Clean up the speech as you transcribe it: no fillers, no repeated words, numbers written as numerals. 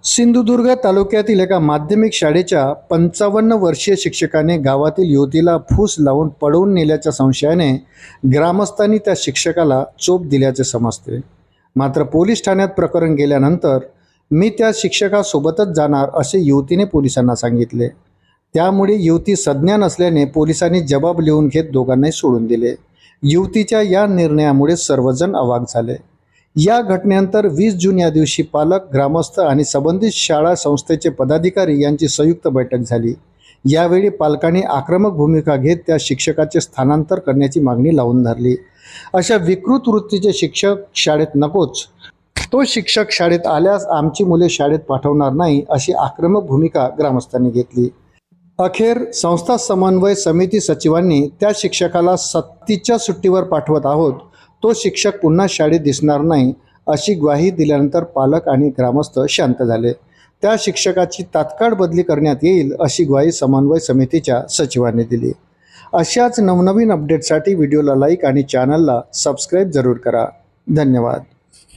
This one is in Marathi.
सिंधुदुर्ग तालुक्यातील एका माध्यमिक शाळेच्या 55 वर्षीय शिक्षकाने गावातील युवतीला फूस लावून पळवून नेल्याच्या संशयाने ग्रामस्थांनी त्या शिक्षकाला चोप दिल्याचे समजते। मात्र पोलीस ठाण्यात प्रकरण गेल्यानंतर मी त्या शिक्षकासोबतच जाणार असे युवतीने पोलिसांना सांगितले। त्यामुळे युवती सज्ञान नसल्याने पोलिसांनी जबाब लिहून घेत दोघांनाही सोडून दिले। युवतीच्या या निर्णयामुळे सर्वजण अवाक झाले। या घटनेनंतर 20 जून या दिवशी पालक, ग्रामस्थ आणि संबंधित शाळा संस्थेचे पदाधिकारी यांची संयुक्त बैठक झाली। यावेळी पालकांनी आक्रमक भूमिका घेत त्या शिक्षकाचे स्थानांतर करण्याची मागणी लावून धरली। अशा विकृत वृत्तीचे शिक्षक शाळेत नकोच, तो शिक्षक शाळेत आल्यास आमची मुले शाळेत पाठवणार नाही अशी आक्रमक भूमिका ग्रामस्थांनी घेतली। अखेर संस्था समन्वय समिती सचिवांनी त्या शिक्षकाला सक्तीच्या सुट्टीवर पाठवत आहोत, तो शिक्षक पुन्हा शाळेत दिसणार नाही अशी ग्वाही दिल्यानंतर पालक आणि ग्रामस्थ शांत झाले। त्या शिक्षकाची तात्काळ बदली करण्यात येईल अशी ग्वाही समन्वय समितीच्या सचिवांनी दिली। अशाच नवनवीन अपडेटसाठी व्हिडिओला लाईक आणि चॅनलला सबस्क्राईब जरूर करा। धन्यवाद।